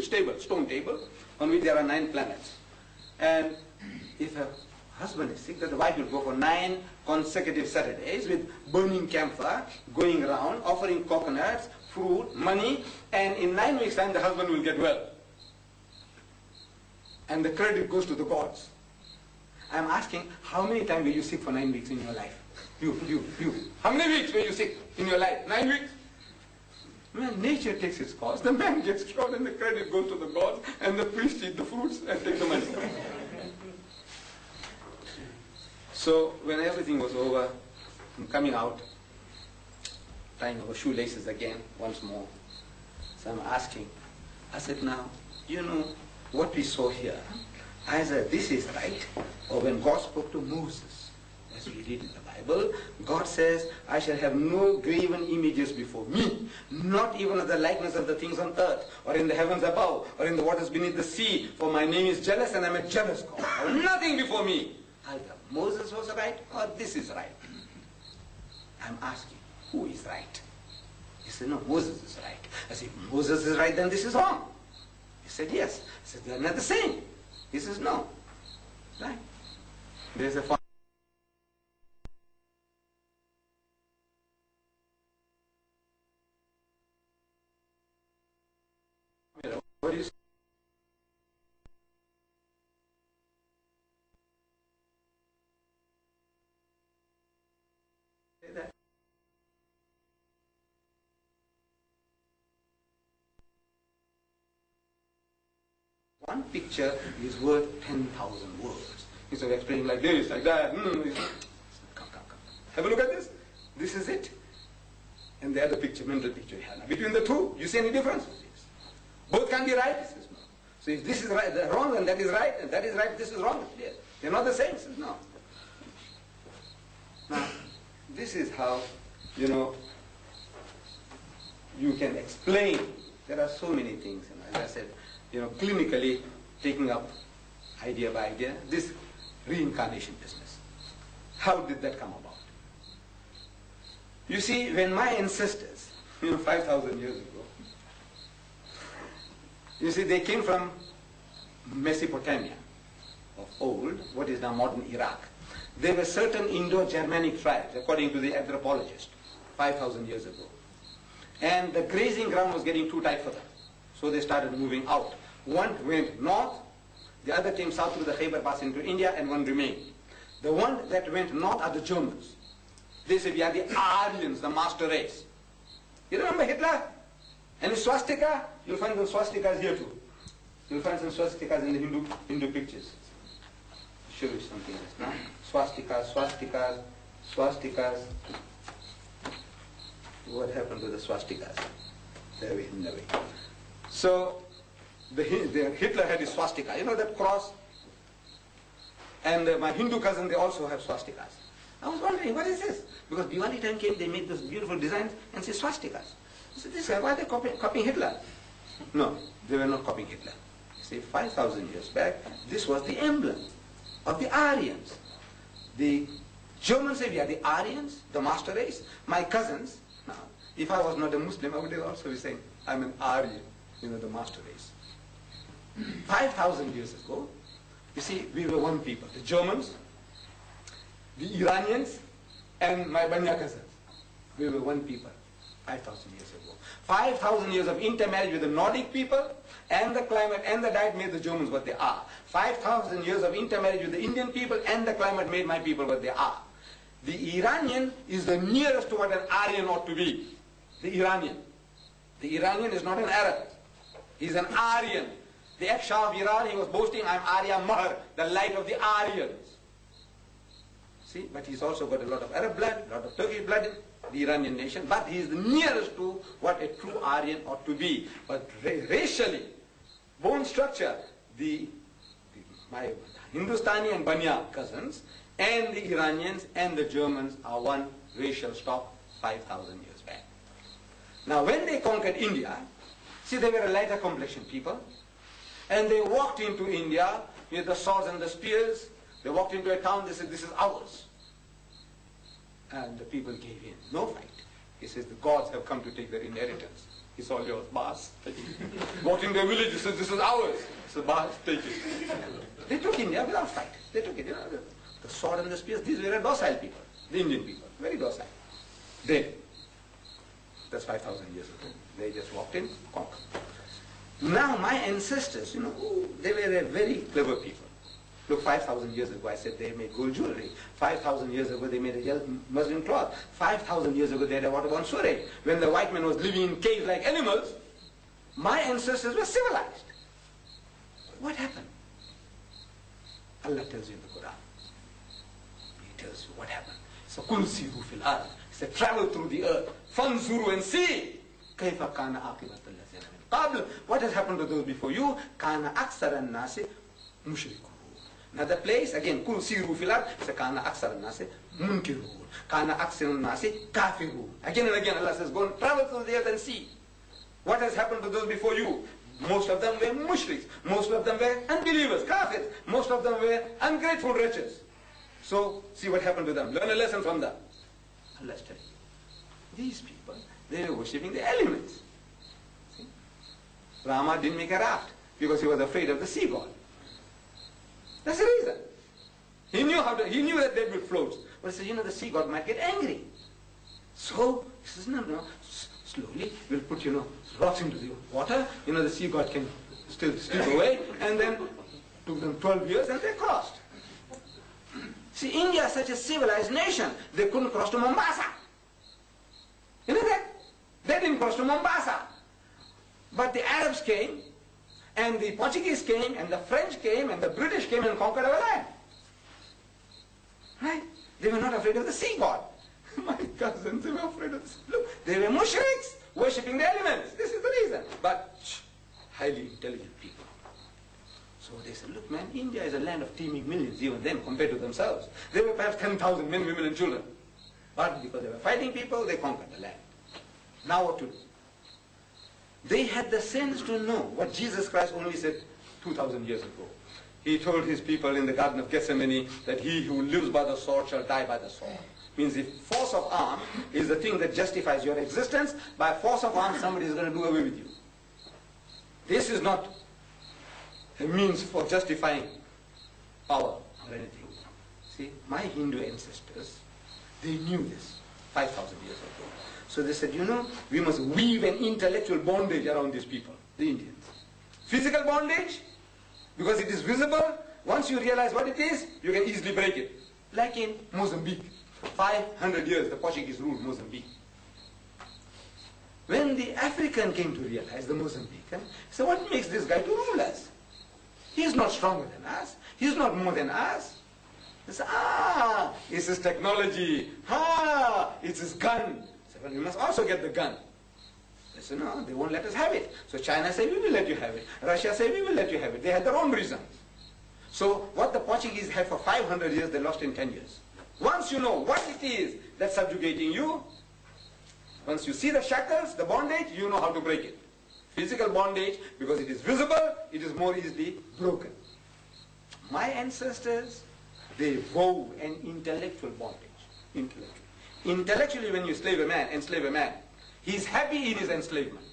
huge table, stone table, on which there are 9 planets. And if a husband is sick, then the wife will go for 9 consecutive Saturdays with burning camphor, going around, offering coconuts, fruit, money, and in 9 weeks' time the husband will get well. And the credit goes to the gods. I'm asking, how many times were you sick for 9 weeks in your life? You. How many weeks were you sick in your life? 9 weeks? When nature takes its course, the man gets cured and the credit goes to the gods, and the priest eat the fruits and take the money. So when everything was over, I'm coming out, tying our shoelaces again, once more. So I'm asking, I said, now, you know what we saw here? Either this is right, or when God spoke to Moses, as we read in the Bible, God says, I shall have no graven images before me, not even of the likeness of the things on earth, or in the heavens above, or in the waters beneath the sea, for my name is jealous and I'm a jealous God. I have nothing before me. Either Moses was right, or this is right. I'm asking, who is right? He said, no, Moses is right. I said, if Moses is right, then this is wrong. He said, yes. I said, they're not the same. He says, no. Right. There's a what do you say? That? One picture is worth 10,000 words. Instead of explaining like this, like that, come. Have a look at this. This is it. And the other picture, mental picture you have. Now, between the two, you see any difference? Both can be right? He says no. So if this is right, wrong, and that is right, and that is right, this is wrong. Yes. They're not the same. He says no. Now, this is how, you know, you can explain. There are so many things. And as I said, you know, clinically taking up idea by idea, this reincarnation business. How did that come about? You see, when my ancestors, 5,000 years ago, you see, they came from Mesopotamia of old, what is now modern Iraq. There were certain Indo-Germanic tribes, according to the anthropologist, 5,000 years ago. And the grazing ground was getting too tight for them. So they started moving out. One went north, the other came south through the Khyber Pass into India, and one remained. The one that went north are the Germans. They said, we are the Aryans, the master race. You remember Hitler? And the swastika, you'll find some swastikas here too. You'll find some swastikas in the Hindu pictures. I'll show you something else now. Swastikas. What happened to the swastikas? They're in the way. So, the Hitler had his swastika. You know that cross? And my Hindu cousin, they also have swastikas. I was wondering, what is this? Because Diwali time came, they made those beautiful designs and say swastikas. So this guy, why are they copying Hitler? No, they were not copying Hitler. You see, 5,000 years back, this was the emblem of the Aryans. The Germans say we are the Aryans, the master race. My cousins, now, if I was not a Muslim, I would also be saying, I'm an Aryan, the master race. 5,000 years ago, you see, we were one people. The Germans, the Iranians, and my Banya cousins. We were one people. 5,000 years ago. 5,000 years of intermarriage with the Nordic people, and the climate and the diet made the Germans what they are. 5,000 years of intermarriage with the Indian people, and the climate made my people what they are. The Iranian is the nearest to what an Aryan ought to be. The Iranian. The Iranian is not an Arab. He's an Aryan. The ex-Shah of Iran, he was boasting, I'm Arya Mahr, the light of the Aryans. See, but he's also got a lot of Arab blood, a lot of Turkish blood in the Iranian nation, but he is the nearest to what a true Aryan ought to be. But racially, bone structure, my Hindustani and Banya cousins, and the Iranians and the Germans are one racial stock 5,000 years back. Now when they conquered India, see, they were a lighter complexion people, and they walked into India with the swords and the spears. They walked into a town, they said, this is ours. And the people gave in. No fight. He says, the gods have come to take their inheritance. It's all yours, boss. Walked into a village, he says, this is ours. He says, boss, take it. They took India without fight. They took it, you know, the sword and the spears. These were docile people, the Indian people, very docile. That's 5,000 years ago. They just walked in, conquered. Now my ancestors, you know, they were very clever people. Look, 5,000 years ago I said they made gold jewelry. 5,000 years ago they made a muslin cloth. 5,000 years ago they had a waterborne sword. When the white man was living in caves like animals, my ancestors were civilized. What happened? Allah tells you in the Quran. He tells you what happened. So, Kul siru fil ard. He said, travel through the earth. Fanzuru and see. Kaifa kana aqibat allazina min qabl. What has happened to those before you? Kana aksara an-nasi mushrikun. Another place, again, Kul siru fil ard. He said, Kana aksara an-nasi munkirun. Kana aksara an-nasi kafirun. Again and again Allah says, go and travel through the earth and see. What has happened to those before you? Most of them were mushriks. Most of them were unbelievers, kafirs. Most of them were ungrateful wretches. So, see what happened to them. Learn a lesson from them. Allah's telling you. These people, they were worshipping the elements. See? Rama didn't make a raft because he was afraid of the sea god. That's the reason. He knew that they would float. But he said, you know, the sea god might get angry. So, he says, no, slowly we'll put, you know, rocks into the water. You know, the sea god can still slip away. And then took them 12 years and they crossed. See, India is such a civilized nation. They couldn't cross to Mombasa. You know that? They didn't cross to Mombasa. But the Arabs came, and the Portuguese came, and the French came, and the British came and conquered our land. Right? They were not afraid of the sea god. My cousins, they were afraid of the sea. Look, they were mushriks, worshipping the elements. This is the reason. But highly intelligent people. So they said, look man, India is a land of teeming millions, even then, compared to themselves. They were perhaps 10,000 men, women and children. But because they were fighting people, they conquered the land. Now what to do? They had the sense to know what Jesus Christ only said 2,000 years ago. He told his people in the Garden of Gethsemane that he who lives by the sword shall die by the sword. Means if force of arm is the thing that justifies your existence, by force of arm somebody is going to do away with you. This is not a means for justifying power or anything. See, my Hindu ancestors, they knew this 5,000 years ago. So they said, you know, we must weave an intellectual bondage around these people, the Indians. Physical bondage, because it is visible. Once you realize what it is, you can easily break it. Like in Mozambique. 500 years the Portuguese ruled Mozambique. When the African came to realize, the Mozambican, so what makes this guy to rule us? He's not stronger than us. He's not more than us. They say, it's his technology. It's his gun. So, well, we must also get the gun. They say, no, they won't let us have it. So China say, we will let you have it. Russia say, we will let you have it. They had their own reasons. So what the Portuguese had for 500 years, they lost in 10 years. Once you know what it is that's subjugating you, once you see the shackles, the bondage, you know how to break it. Physical bondage, because it is visible, it is more easily broken. My ancestors, they wove an intellectual bondage. Intellectually, when you enslave a man, he's happy in his enslavement.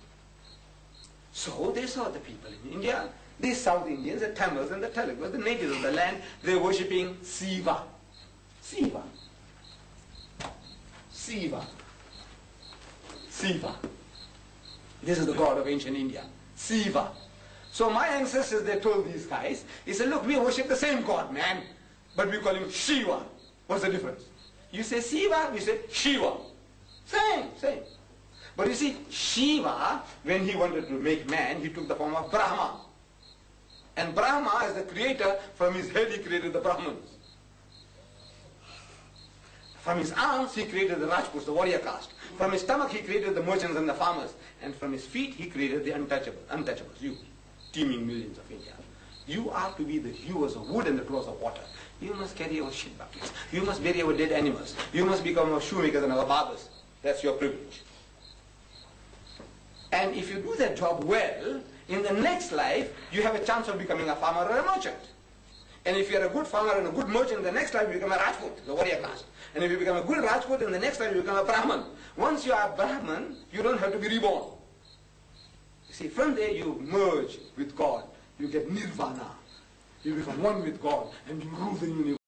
So they saw the people in India, these South Indians, the Tamils and the Telugus, the natives of the land, they're worshipping Siva. Siva. Siva. Siva. This is the god of ancient India. Siva. So my ancestors, they told these guys, he said, look, we worship the same god, man, but we call him Shiva. What's the difference? You say Siva, we say Shiva. Same. But you see, Shiva, when he wanted to make man, he took the form of Brahma. And Brahma, as the creator, from his head he created the Brahmins. From his arms he created the Rajputs, the warrior caste. From his stomach he created the merchants and the farmers. And from his feet he created the untouchables, you, teeming millions of India. You are to be the hewers of wood and the drawers of water. You must carry our shit buckets. You must bury our dead animals. You must become our shoemakers and our barbers. That's your privilege. And if you do that job well, in the next life, you have a chance of becoming a farmer or a merchant. And if you're a good farmer and a good merchant, in the next life you become a Rajput, the warrior caste. And if you become a good Rajput, in the next life you become a Brahman. Once you are a Brahman, you don't have to be reborn. See, from there you merge with God. You get nirvana. You become one with God and you rule the universe.